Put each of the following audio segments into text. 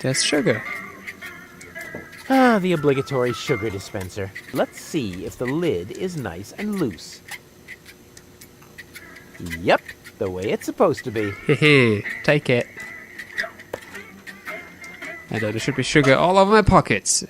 there's sugar. Ah, the obligatory sugar dispenser. Let's see if the lid is nice and loose. Yep, the way it's supposed to be. Hehe, take it. And then there should be sugar all over my pockets.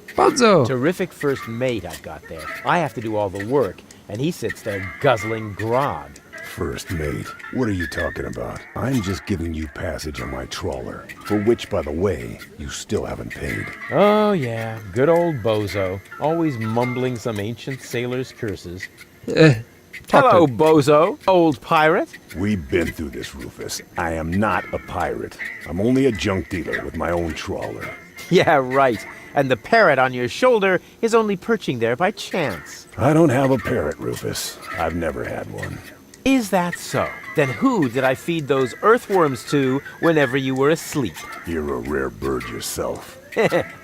Bonzo! Terrific first mate I've got there. I have to do all the work, and he sits there guzzling grog. First mate, what are you talking about? I'm just giving you passage on my trawler, for which, by the way, you still haven't paid. Oh yeah, good old bozo. Always mumbling some ancient sailor's curses. Hello, bozo, old pirate. We've been through this, Rufus. I am not a pirate. I'm only a junk dealer with my own trawler. Yeah, right. And the parrot on your shoulder is only perching there by chance. I don't have a parrot, Rufus. I've never had one. Is that so? Then who did I feed those earthworms to whenever you were asleep? You're a rare bird yourself.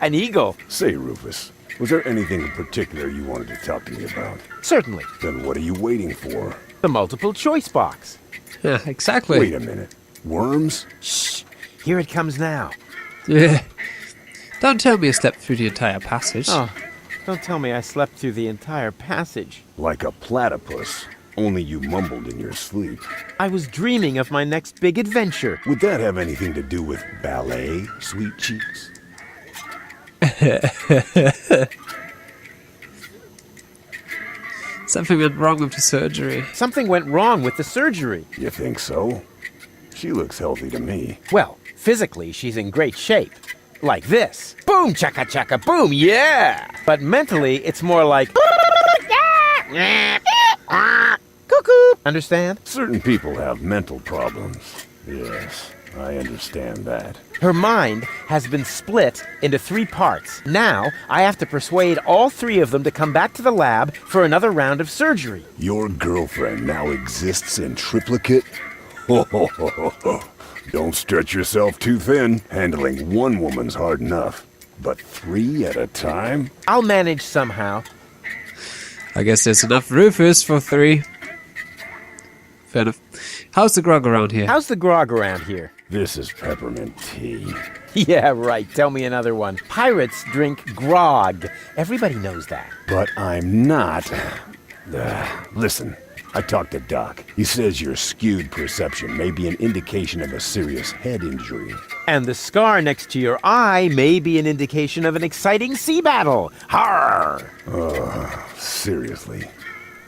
An eagle. Say, Rufus, was there anything in particular you wanted to talk to me about? Certainly. Then what are you waiting for? The multiple choice box. Yeah, exactly. Wait a minute. Worms? Shh. Here it comes now. Yeah. Don't tell me you slept through the entire passage. Oh, don't tell me I slept through the entire passage. Like a platypus. Only you mumbled in your sleep. I was dreaming of my next big adventure. Would that have anything to do with ballet, sweet cheeks? Something went wrong with the surgery. Something went wrong with the surgery. You think so? She looks healthy to me. Well, physically, she's in great shape. Like this. Boom, chaka chaka, boom, yeah! But mentally, it's more like... Cuckoo! Understand? Certain people have mental problems. Yes, I understand that. Her mind has been split into 3 parts. Now, I have to persuade all 3 of them to come back to the lab for another round of surgery. Your girlfriend now exists in triplicate? Ho ho ho ho ho. Don't stretch yourself too thin. Handling one woman's hard enough. But 3 at a time? I'll manage somehow. I guess there's enough Rufus for 3. Fair enough. How's the grog around here? How's the grog around here? This is peppermint tea. Yeah, right. Tell me another one. Pirates drink grog. Everybody knows that. But I'm not. Listen, I talked to Doc. He says your skewed perception may be an indication of a serious head injury. And the scar next to your eye may be an indication of an exciting sea battle. Har! Seriously.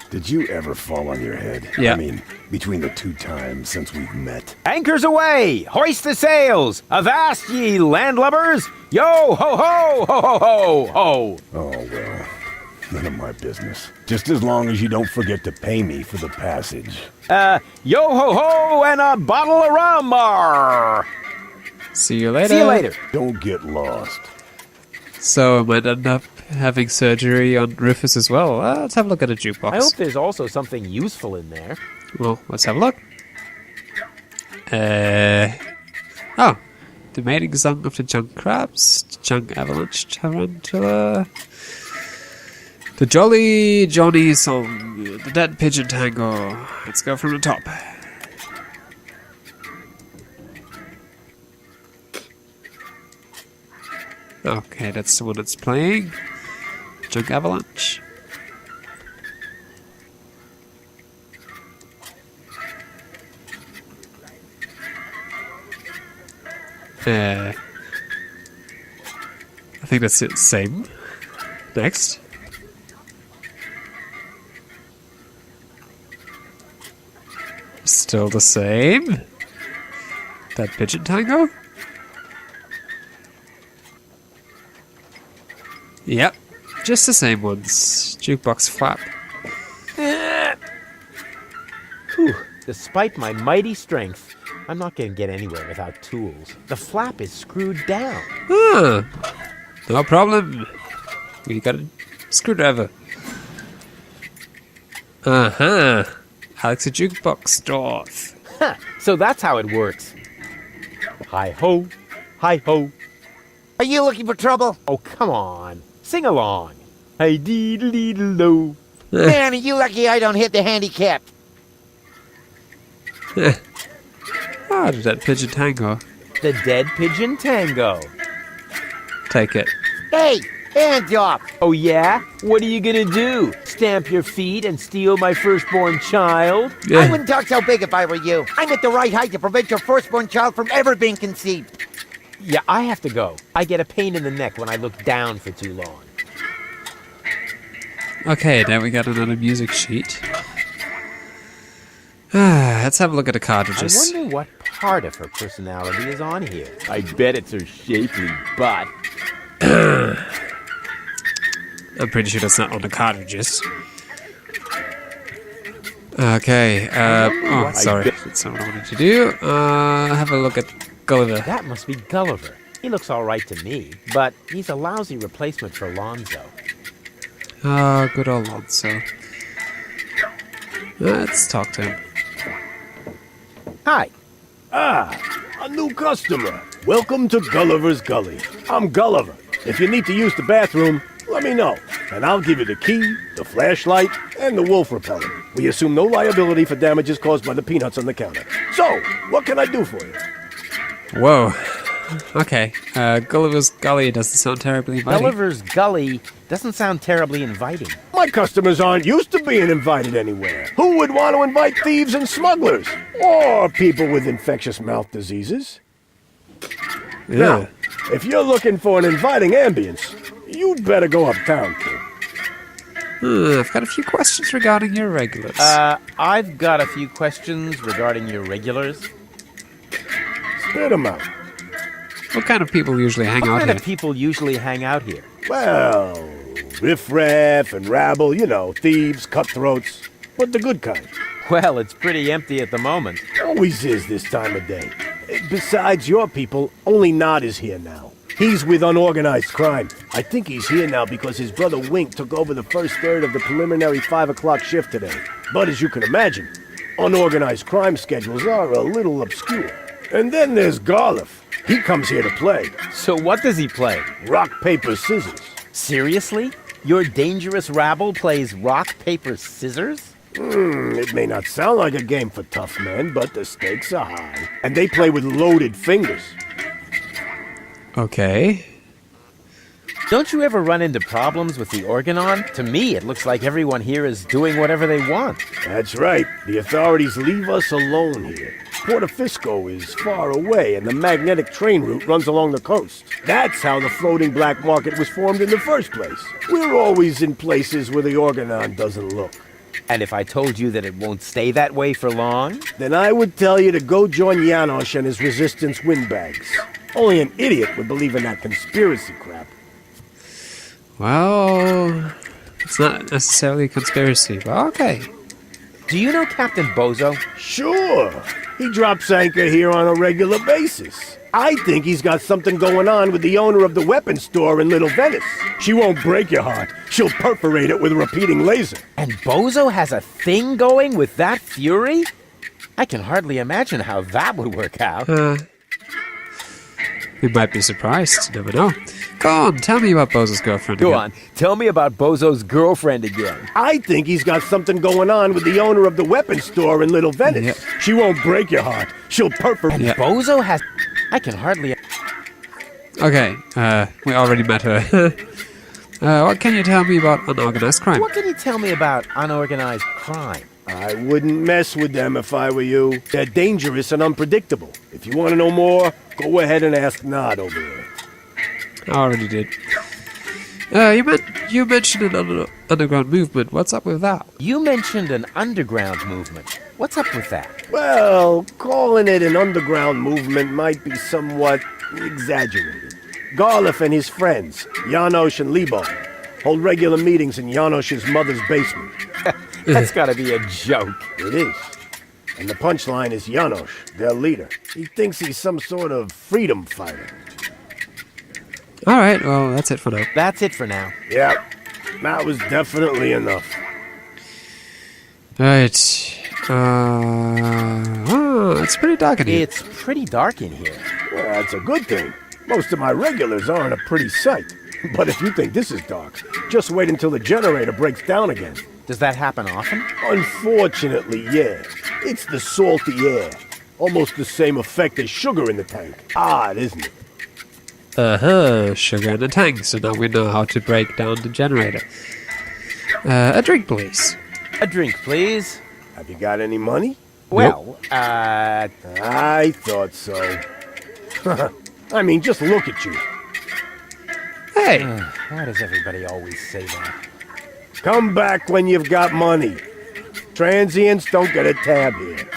Did you ever fall on your head? Yeah. I mean, between the 2 times since we've met. Anchors aweigh! Hoist the sails! Avast ye landlubbers! Yo ho ho ho ho ho ho! Oh, well, none of my business. Just as long as you don't forget to pay me for the passage. Yo ho ho and a bottle of rum! Arr. See you later. See you later. Don't get lost. So I might end up having surgery on Rufus as well. Let's have a look at a jukebox. I hope there's also something useful in there. Well, let's have a look. Oh, the mating song of the junk crabs, the junk avalanche tarantula, the jolly Johnny song, the dead pigeon tango. Let's go from the top. Okay, that's the one that's playing. Junk avalanche. I think that's it. Same. Next. Still the same. That pigeon tango? Yep. Just the same ones. Jukebox flap. Whew. Despite my mighty strength, I'm not going to get anywhere without tools. The flap is screwed down. Ah, no problem. We got a screwdriver. Uh-huh. Alex a jukebox dwarf. Huh. So that's how it works. Hi-ho, hi-ho. Are you looking for trouble? Oh, come on. Sing along. Hey-dee-dee-dee-lo. Man, are you lucky I don't hit the handicap. Ah, that pigeon tango. The dead pigeon tango. Take it. Hey, hands up! Oh yeah? What are you gonna do? Stamp your feet and steal my firstborn child? I wouldn't talk so big if I were you. I'm at the right height to prevent your firstborn child from ever being conceived. Yeah, I have to go. I get a pain in the neck when I look down for too long. Okay, now we got another music sheet. Let's have a look at the cartridges. I wonder what part of her personality is on here. I bet it's her shapely butt. I'm pretty sure that's not on the cartridges. Okay, oh, sorry. That's not what I wanted to do. Have a look at Gulliver. That must be Gulliver. He looks all right to me, but he's a lousy replacement for Lonzo. Oh, good old Lonzo. Let's talk to him. Hi. A new customer. Welcome to Gulliver's Gully. I'm Gulliver. If you need to use the bathroom, let me know, and I'll give you the key, the flashlight, and the wolf repellent. We assume no liability for damages caused by the peanuts on the counter. So, what can I do for you? Whoa. Okay, Gulliver's Gully doesn't sound terribly inviting. Gulliver's Gully doesn't sound terribly inviting. My customers aren't used to being invited anywhere. Who would want to invite thieves and smugglers? Or people with infectious mouth diseases? Yeah. Now, if you're looking for an inviting ambience, you'd better go uptown, kid. I've got a few questions regarding your regulars. I've got a few questions regarding your regulars. Spit 'em out. What kind of people usually hang What out kind here? of people usually hang out here? Well, riffraff and rabble, you know, thieves, cutthroats, but the good kind. Well, it's pretty empty at the moment. Always is this time of day. Besides your people, only Nod is here now. He's with unorganized crime. I think he's here now because his brother Wink took over the first third of the preliminary 5 o'clock shift today. But as you can imagine, unorganized crime schedules are a little obscure. And then there's Garliff. He comes here to play. So what does he play? Rock, paper, scissors. Seriously? Your dangerous rabble plays rock, paper, scissors? It may not sound like a game for tough men, but the stakes are high. And they play with loaded fingers. Okay. Don't you ever run into problems with the organon? To me, it looks like everyone here is doing whatever they want. That's right. The authorities leave us alone here. Portofisco is far away, and the magnetic train route runs along the coast. That's how the floating black market was formed in the first place. We're always in places where the organon doesn't look. And if I told you that it won't stay that way for long? Then I would tell you to go join Janosch and his resistance windbags. Only an idiot would believe in that conspiracy crap. Well, it's not necessarily a conspiracy, but okay. Do you know Captain Bozo? Sure. He drops anchor here on a regular basis. I think he's got something going on with the owner of the weapons store in Little Venice. She won't break your heart. She'll perforate it with a repeating laser. And Bozo has a thing going with that fury? I can hardly imagine how that would work out. We might be surprised. Never know. Go on, tell me about Bozo's girlfriend Go again. on, tell me about Bozo's girlfriend again. I think he's got something going on with the owner of the weapons store in Little Venice. Yeah. She won't break your heart. She'll perforate. Yeah. Bozo has... I can hardly... Okay, we already met her. What can you tell me about unorganized crime? What can you tell me about unorganized crime? I wouldn't mess with them if I were you. They're dangerous and unpredictable. If you want to know more, go ahead and ask Nod over there. I already did. You mentioned an underground movement. What's up with that? You mentioned an underground movement. What's up with that? Well, calling it an underground movement might be somewhat exaggerated. Garliff and his friends, Janosch and Lebo, hold regular meetings in Janosch's mother's basement. That's gotta be a joke. It is. And the punchline is Janosch, their leader. He thinks he's some sort of freedom fighter. Alright, well, that's it for now. That's it for now. Yeah, that was definitely enough. Right. It's pretty dark in here. It's pretty dark in here. Well, that's a good thing. Most of my regulars aren't a pretty sight. But if you think this is dark, just wait until the generator breaks down again. Does that happen often? Unfortunately, yeah. It's the salty air. Almost the same effect as sugar in the tank. Odd, isn't it? Sugar in the tank, so now we know how to break down the generator. A drink, please. A drink, please. Have you got any money? Well, I thought so. I mean, just look at you. Hey! why does everybody always say that? Come back when you've got money. Transients don't get a tab here.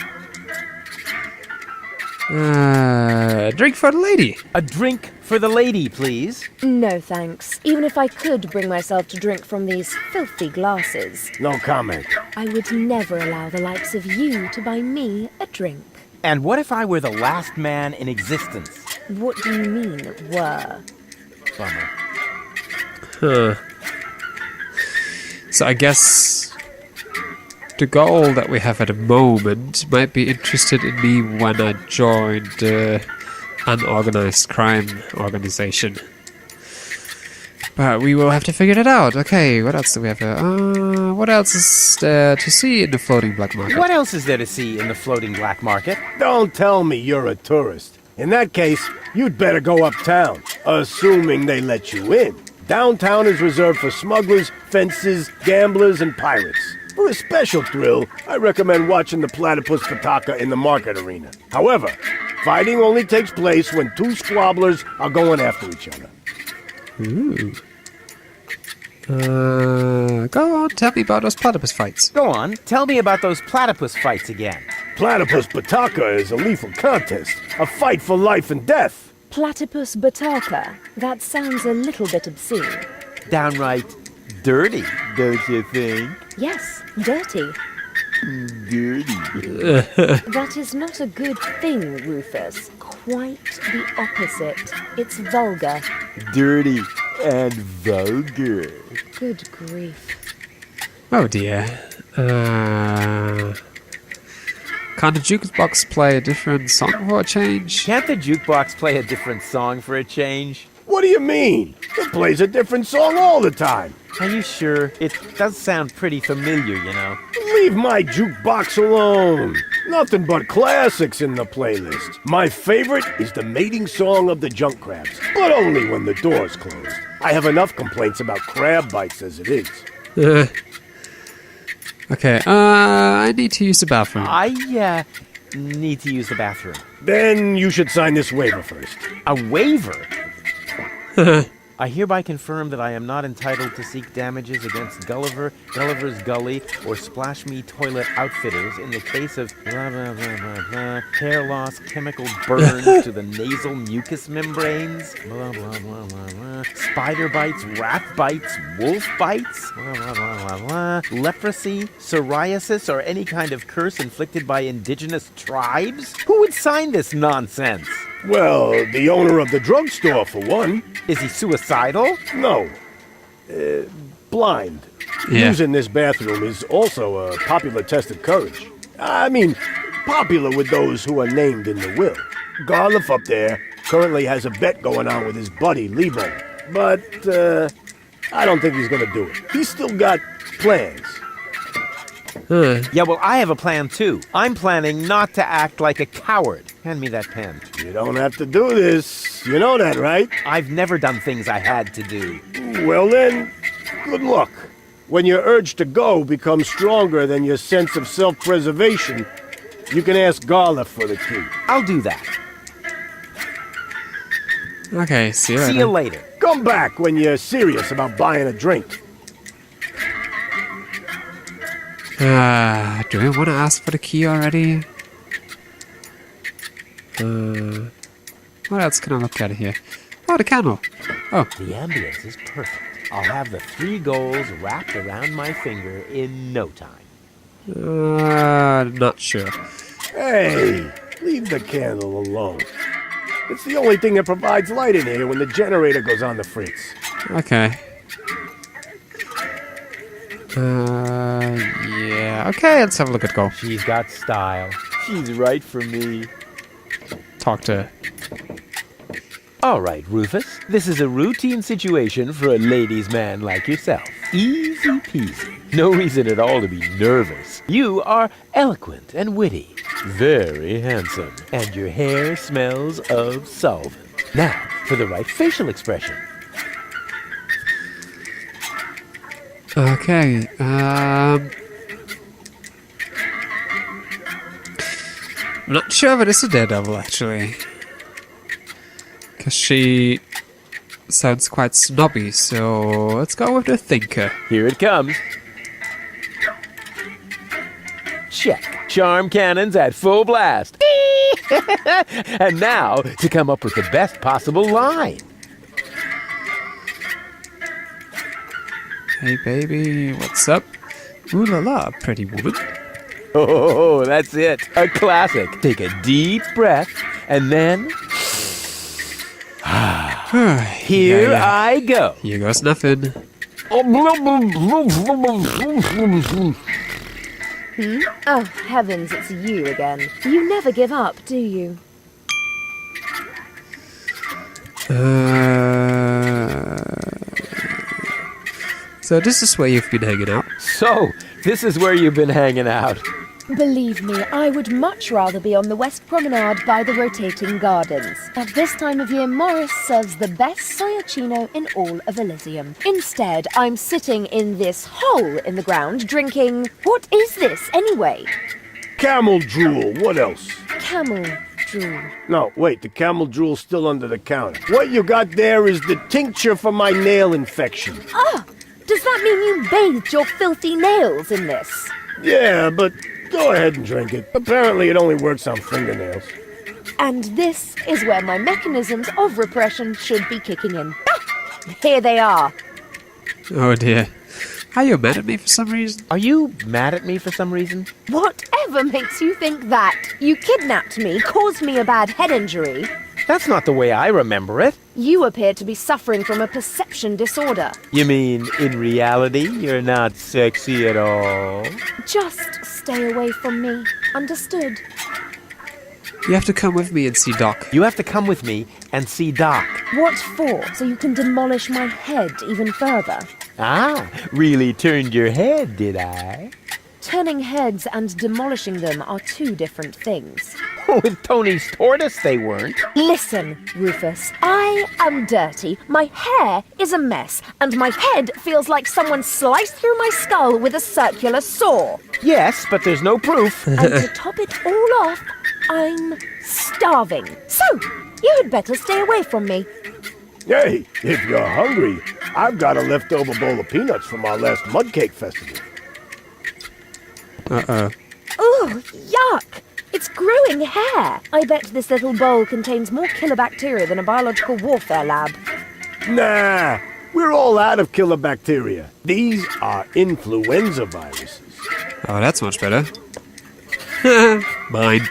A drink for the lady. A drink for the lady, please. No thanks. Even if I could bring myself to drink from these filthy glasses, No comment. I would never allow the likes of you to buy me a drink. And what if I were the last man in existence? What do you mean, were? Bummer. Huh. So I guess the goal that we have at the moment might be interested in me when I join the unorganized crime organization. But we will have to figure it out. Okay, what else do we have here? What else is there to see in the floating black market? What else is there to see in the floating black market? Don't tell me you're a tourist. In that case, you'd better go uptown, assuming they let you in. Downtown is reserved for smugglers, fences, gamblers, and pirates. For a special thrill, I recommend watching the platypus pataka in the market arena. However, fighting only takes place when two squabblers are going after each other. Ooh. Go on, tell me about those platypus fights. Go on, tell me about those platypus fights again. Platypus pataka is a lethal contest, a fight for life and death. Platypus bataka. That sounds a little bit obscene. Downright dirty, don't you think? Yes, dirty. Dirty. That is not a good thing, Rufus. Quite the opposite. It's vulgar. Dirty and vulgar. Good grief. Oh dear. Can't the jukebox play a different song for a change? Can't the jukebox play a different song for a change? What do you mean? It plays a different song all the time. Are you sure? It does sound pretty familiar, you know. Leave my jukebox alone. Nothing but classics in the playlist. My favorite is the mating song of the junk crabs, but only when the door's closed. I have enough complaints about crab bites as it is. Okay, I need to use the bathroom. I need to use the bathroom. Then you should sign this waiver first. A waiver? I hereby confirm that I am not entitled to seek damages against Gulliver, Gulliver's Gully, or Splash Me Toilet Outfitters in the case of blah blah blah blah blah, hair loss, chemical burns to the nasal mucous membranes, blah blah blah blah blah, spider bites, rat bites, wolf bites, blah blah blah blah blah, leprosy, psoriasis, or any kind of curse inflicted by indigenous tribes? Who would sign this nonsense? Well, the owner of the drugstore, for one. Is he suicidal? No. Blind. Yeah. Using this bathroom is also a popular test of courage. I mean, popular with those who are named in the will. Garliff up there currently has a bet going on with his buddy, Lebo. But, I don't think he's gonna do it. He's still got plans. Yeah, well, I have a plan too. I'm planning not to act like a coward. Hand me that pen. You don't have to do this. You know that, right? I've never done things I had to do. Well then, good luck. When your urge to go becomes stronger than your sense of self-preservation, you can ask Garliff for the key. I'll do that. Okay, see you later. See you later. Come back when you're serious about buying a drink. Do we want to ask for the key already? What else can I look at here? Oh, the candle. Oh, The ambience is perfect. I'll have the 3 goals wrapped around my finger in no time. not sure. Hey, leave the candle alone. It's the only thing that provides light in here when the generator goes on the fritz. Okay. Yeah. Okay, let's have a look at go. She's got style. She's right for me. Talk to her. All right, Rufus. This is a routine situation for a ladies' man like yourself. Easy peasy. No reason at all to be nervous. You are eloquent and witty. Very handsome. And your hair smells of solvent. Now, for the right facial expression. Okay. I'm not sure if it is a daredevil, actually. Because she sounds quite snobby, so let's go with the thinker. Here it comes. Check. Charm cannons at full blast. And now, to come up with the best possible line. Hey baby, what's up? Ooh la la, pretty woman. Oh, that's it. A classic. Take a deep breath, and then... Here Yeah. I go. Here goes nothing. Oh, heavens, it's you again. You never give up, do you? So this is where you've been hanging out. So, this is where you've been hanging out. Believe me, I would much rather be on the West Promenade by the rotating gardens. At this time of year, Morris serves the best soyacino in all of Elysium. Instead, I'm sitting in this hole in the ground drinking... What is this, anyway? Camel drool, what else? Camel drool. No, wait, the camel drool's still under the counter. What you got there is the tincture for my nail infection. Ah! Does that mean you bathed your filthy nails in this? Yeah, but go ahead and drink it. Apparently it only works on fingernails. And this is where my mechanisms of repression should be kicking in. Ah! Here they are. Oh dear. Are you mad at me for some reason? Are you mad at me for some reason? Whatever makes you think that? You kidnapped me, caused me a bad head injury. That's not the way I remember it. You appear to be suffering from a perception disorder. You mean, in reality, you're not sexy at all? Just stay away from me. Understood? You have to come with me and see Doc. You have to come with me and see Doc. What for? So you can demolish my head even further? Ah, really turned your head, did I? Turning heads and demolishing them are two different things. With Tony's tortoise, they weren't. Listen, Rufus, I am dirty, my hair is a mess, and my head feels like someone sliced through my skull with a circular saw. Yes, but there's no proof. And to top it all off, I'm starving. So, you had better stay away from me. Hey, if you're hungry, I've got a leftover bowl of peanuts from our last mud cake festival. Uh-oh. Ooh, yuck! It's growing hair. I bet this little bowl contains more killer bacteria than a biological warfare lab. Nah, we're all out of killer bacteria. These are influenza viruses. Oh, that's much better. Mine.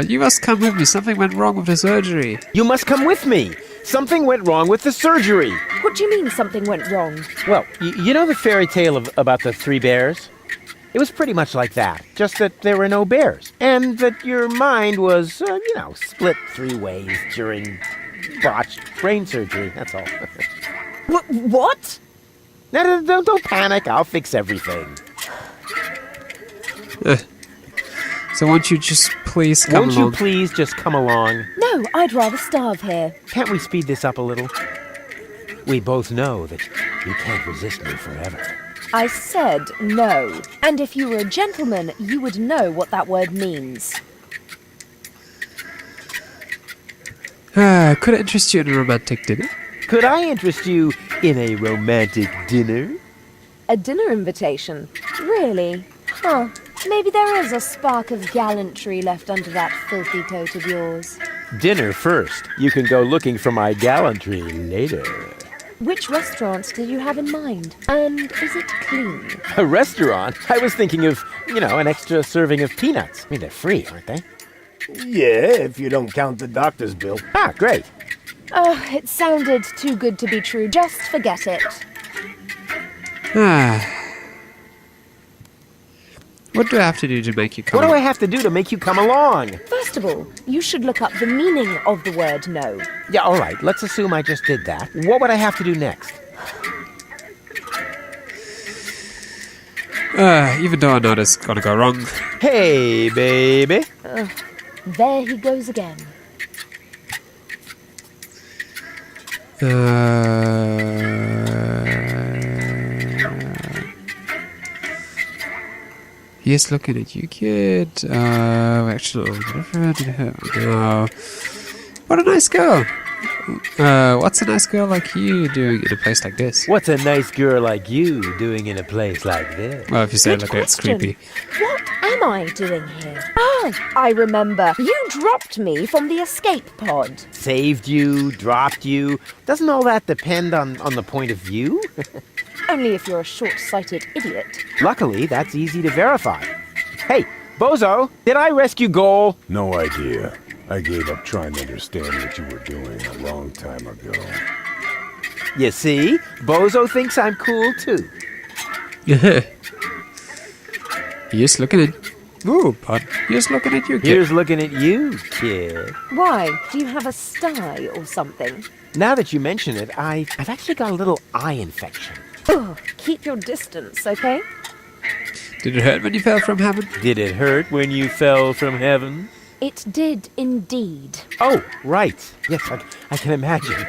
You must come with me. Something went wrong with the surgery. You must come with me. Something went wrong with the surgery. What do you mean something went wrong? Well, you know the fairy tale about the three bears? It was pretty much like that, just that there were no bears. And that your mind was, split three ways during botched brain surgery, that's all. What? No, don't panic, I'll fix everything. So won't you just please come Won't along? you please just come along? No, I'd rather starve here. Can't we speed this up a little? We both know that you can't resist me forever. I said no. And if you were a gentleman, you would know what that word means. Could it interest you in a romantic dinner? Could I interest you in a romantic dinner? A dinner invitation? Really? Huh. Maybe there is a spark of gallantry left under that filthy coat of yours. Dinner first. You can go looking for my gallantry later. Which restaurant did you have in mind? And is it clean? A restaurant? I was thinking of, an extra serving of peanuts. I mean, they're free, aren't they? Yeah, if you don't count the doctor's bill. Ah, great. Oh, it sounded too good to be true. Just forget it. What do I have to do to make you come What do I along? have to do to make you come along? First of all, you should look up the meaning of the word no. Yeah, all right. Let's assume I just did that. What would I have to do next? Even though I know this is gonna go wrong. Hey, baby. There he goes again. He is looking at you, kid. Actually, no. What a nice girl. What's a nice girl like you doing in a place like this? What's a nice girl like you doing in a place like this? Well, if you say it Good like that, it's question. creepy. What am I doing here? Oh, I remember. You dropped me from the escape pod. Saved you, dropped you. Doesn't all that depend on the point of view? Only if you're a short-sighted idiot. Luckily, that's easy to verify. Hey, Bozo, did I rescue Goal? No idea. I gave up trying to understand what you were doing a long time ago. You see? Bozo thinks I'm cool, too. He is looking at... Ooh, Pod. He is looking at you, kid. Here's looking at you, kid. Why? Do you have a sty or something? Now that you mention it, I've actually got a little eye infection. Oh, keep your distance, okay? Did it hurt when you fell from heaven? Did it hurt when you fell from heaven? It did indeed. Oh, right. Yes, I can imagine.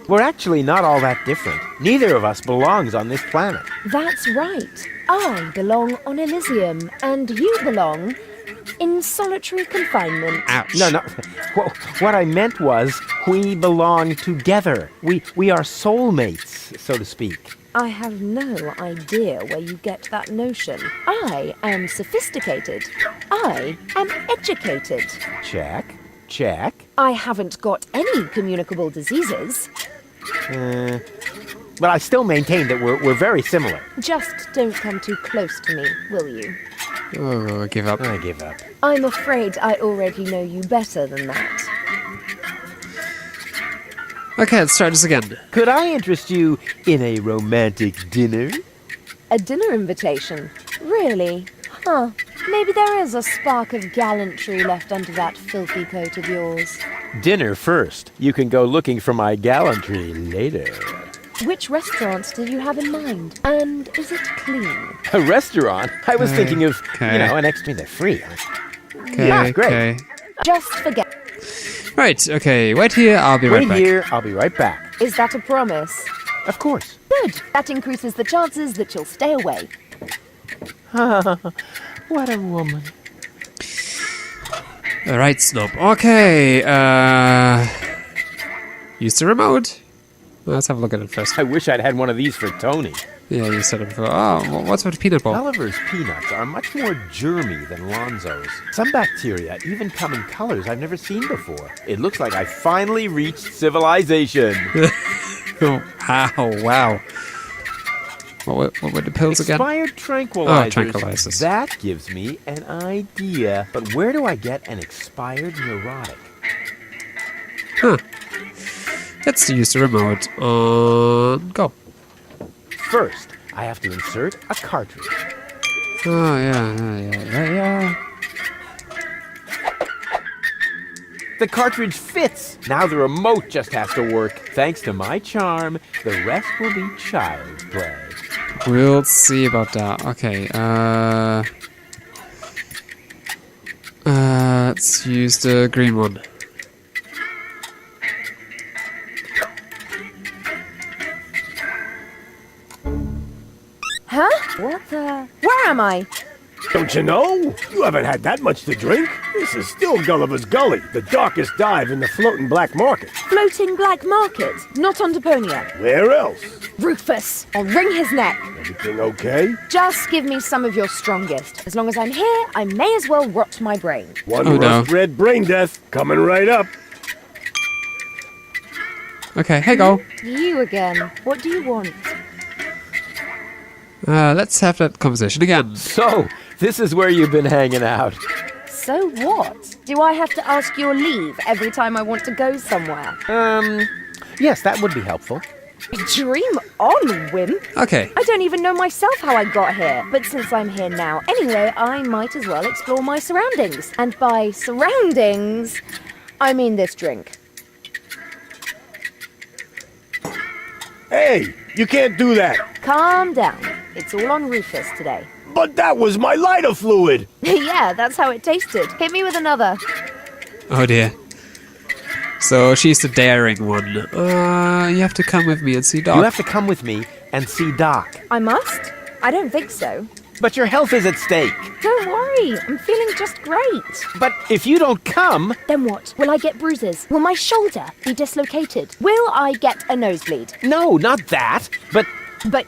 We're actually not all that different. Neither of us belongs on this planet. That's right. I belong on Elysium, and you belong in solitary confinement. Ouch. No. What I meant was we belong together. We are soulmates, so to speak. I have no idea where you get that notion. I am sophisticated. I am educated. Check. Check. I haven't got any communicable diseases. But I still maintain that we're very similar. Just don't come too close to me, will you? Oh, I give up. I give up. I'm afraid I already know you better than that. Okay, let's try this again. Could I interest you in a romantic dinner? A dinner invitation? Really? Huh. Maybe there is a spark of gallantry left under that filthy coat of yours. Dinner first. You can go looking for my gallantry later. Which restaurant did you have in mind? And is it clean? A restaurant? I was thinking of, Okay. an extra they're free. Okay, Yeah, great. okay. Just forget. Right, okay, wait here, I'll be right Wait back. here, I'll be right back. Is that a promise? Of course. Good. That increases the chances that you'll stay away. What a woman. Alright, Snob. Okay, use the remote. Let's have a look at it first. I wish I'd had one of these for Tony. Yeah, you said it before. Oh, what's with the peanut ball? Gulliver's peanuts are much more germy than Lonzo's. Some bacteria even come in colors I've never seen before. It looks like I finally reached civilization. Oh, wow. What were the pills again? Expired tranquilizers. Oh, tranquilizers. That gives me an idea. But where do I get an expired neurotic? Huh. Let's use the remote on go. First, I have to insert a cartridge. Oh, yeah. The cartridge fits. Now the remote just has to work. Thanks to my charm, the rest will be child's play. We'll see about that. Okay, let's use the green one. Huh? What the? Where am I? Don't you know? You haven't had that much to drink. This is still Gulliver's Gully, the darkest dive in the floating black market. Floating black market. Not on Deponia. Where else? Rufus, I'll wring his neck. Everything okay? Just give me some of your strongest. As long as I'm here, I may as well rot my brain. One Oh, no. rust-red brain death coming right up. Okay, hey go. You again. What do you want? Let's have that conversation again. So, this is where you've been hanging out. So what? Do I have to ask your leave every time I want to go somewhere? Yes, that would be helpful. Dream on, wimp. Okay, I don't even know myself how I got here. But since I'm here now anyway, I might as well explore my surroundings. And by surroundings, I mean this drink. Hey, you can't do that. Calm down. It's all on Rufus today. But that was my lighter fluid! Yeah, that's how it tasted. Hit me with another. Oh dear. So she's the daring one. You have to come with me and see Doc. You have to come with me and see Doc. I must? I don't think so. But your health is at stake. Don't worry, I'm feeling just great. But if you don't come... Then what? Will I get bruises? Will my shoulder be dislocated? Will I get a nosebleed? No, not that. But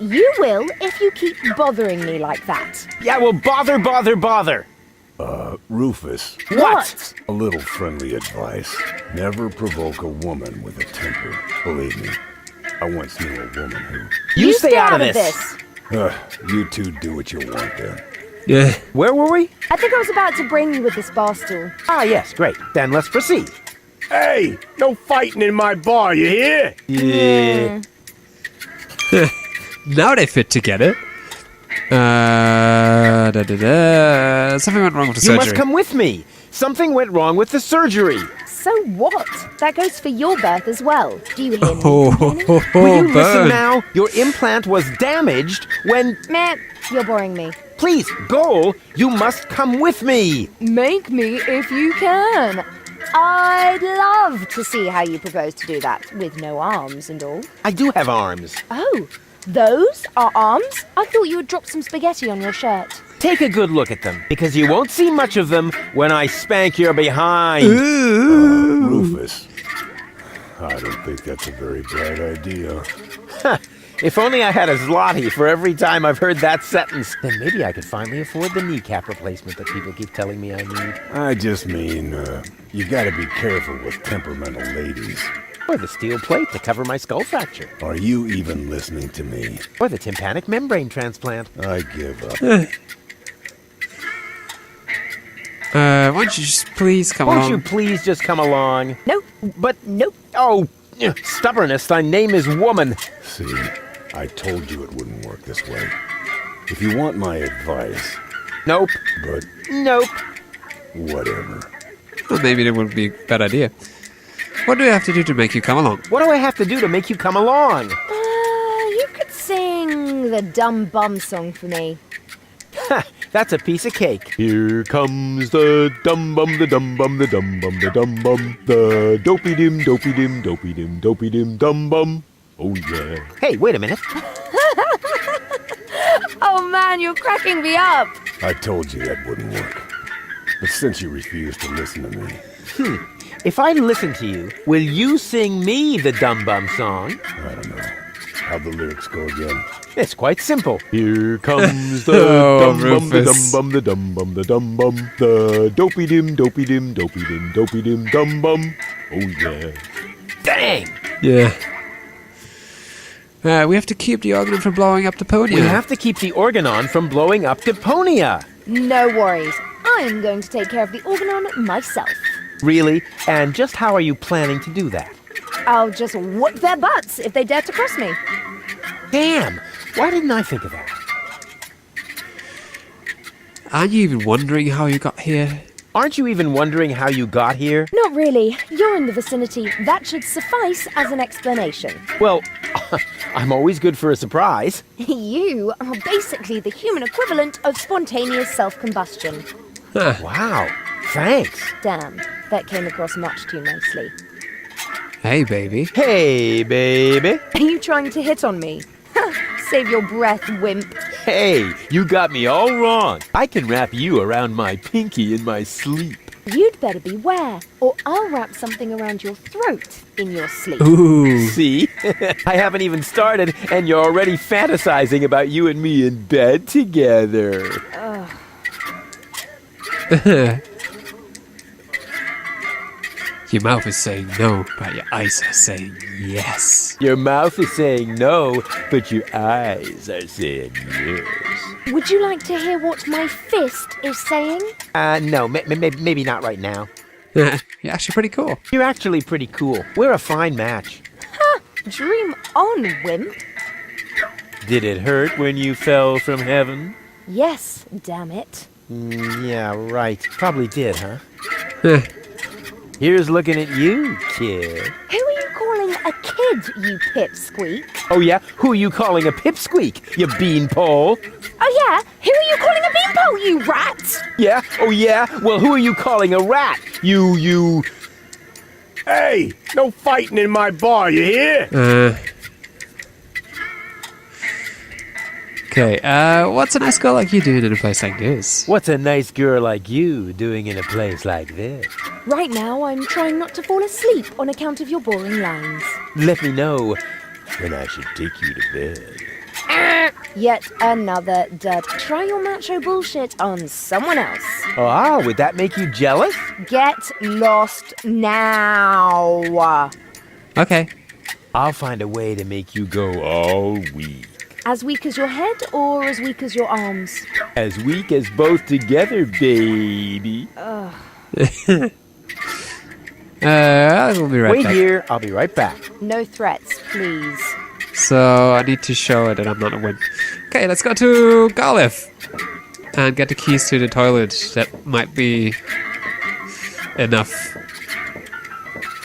you will if you keep bothering me like that. Yeah, well, bother. Rufus, What? a little friendly advice. Never provoke a woman with a temper. Believe me, I once knew a woman who... You stay out of this. You two do what you want then. Yeah. Where were we? I think I was about to brain you with this bar stool. Ah, yes, great. Then let's proceed. Hey, no fighting in my bar, you hear? Yeah. Now they fit together. Something went wrong with the You surgery. must come with me. Something went wrong with the surgery. So what? That goes for your birth as well. Do you hear me? Will you listen burn. now? Your implant was damaged when... Meh, you're boring me. Please, Goal, you must come with me. Make me if you can. I'd love to see how you propose to do that, with no arms and all. I do have arms. Oh, those are arms? I thought you had dropped some spaghetti on your shirt. Take a good look at them, because you won't see much of them when I spank your behind. Rufus, I don't think that's a very bright idea. If only I had a zloty for every time I've heard that sentence, then maybe I could finally afford the kneecap replacement that people keep telling me I need. I just mean, you gotta be careful with temperamental ladies. Or the steel plate to cover my skull fracture. Are you even listening to me? Or the tympanic membrane transplant. I give up. Why don't you just please come Won't along? you please just come along? Nope. But, Nope. oh, stubbornness, thy name is woman. See, I told you it wouldn't work this way. If you want my advice, Nope. but Nope. whatever. Well, maybe that would be a bad idea. What do we have to do to make you come along? What do I have to do to make you come along? You could sing the Dumb Bum song for me. That's a piece of cake. Here comes the dum bum, the dum bum, the dum bum, the dum bum, the dopey dim, dopey dim, dopey dim, dopey dim, dum bum. Oh yeah. Hey, wait a minute. Oh man, you're cracking me up. I told you that wouldn't work. But since you refuse to listen to me, If I listen to you, will you sing me the dum bum song? I don't know. How'd the lyrics go again? It's quite simple. Here comes the Oh, dum bum, the dum Rufus. bum, the dum bum, the dum bum, the dopey dim, dopey dim, dopey dim, dopey dim, dum bum. Oh yeah. Dang! Yeah. We have to keep the organ from blowing up Deponia. We have to keep the organon from blowing up Deponia. No worries. I'm going to take care of the organon myself. Really? And just how are you planning to do that? I'll just whoop their butts if they dare to cross me. Damn! Why didn't I think of that? Aren't you even wondering how you got here? Aren't you even wondering how you got here? Not really. You're in the vicinity. That should suffice as an explanation. Well, I'm always good for a surprise. You are basically the human equivalent of spontaneous self-combustion. Wow. Thanks. Damn, that came across much too nicely. Hey, baby. Hey, baby. Are you trying to hit on me? Save your breath, wimp. Hey, you got me all wrong. I can wrap you around my pinky in my sleep. You'd better beware, or I'll wrap something around your throat in your sleep. Ooh. See? I haven't even started, and you're already fantasizing about you and me in bed together. Your mouth is saying no, but your eyes are saying yes. Your mouth is saying no, but your eyes are saying yes. Would you like to hear what my fist is saying? No, maybe not right now. You're actually pretty cool. You're actually pretty cool. We're a fine match. Dream on, wimp. Did it hurt when you fell from heaven? Yes, damn it. Yeah, right. Probably did, huh? Here's looking at you, kid. Who are you calling a kid, you pipsqueak. Oh yeah? Who are you calling a pipsqueak, you beanpole? Oh yeah? Who are you calling a beanpole, you rat? Yeah? Oh yeah? Well, who are you calling a rat? You... Hey, no fighting in my bar, you hear? Okay, what's a nice girl like you doing in a place like this? What's a nice girl like you doing in a place like this? Right now, I'm trying not to fall asleep on account of your boring lines. Let me know when I should take you to bed. Yet another dud. Try your macho bullshit on someone else. Oh, would that make you jealous? Get lost now. Okay. I'll find a way to make you go all weak. As weak as your head or as weak as your arms? As weak as both together, baby. We'll be right Wait back. here, I'll be right back. No threats, please. So I need to show her that I'm not a wimp. Okay, let's go to Garliff and get the keys to the toilet. That might be enough.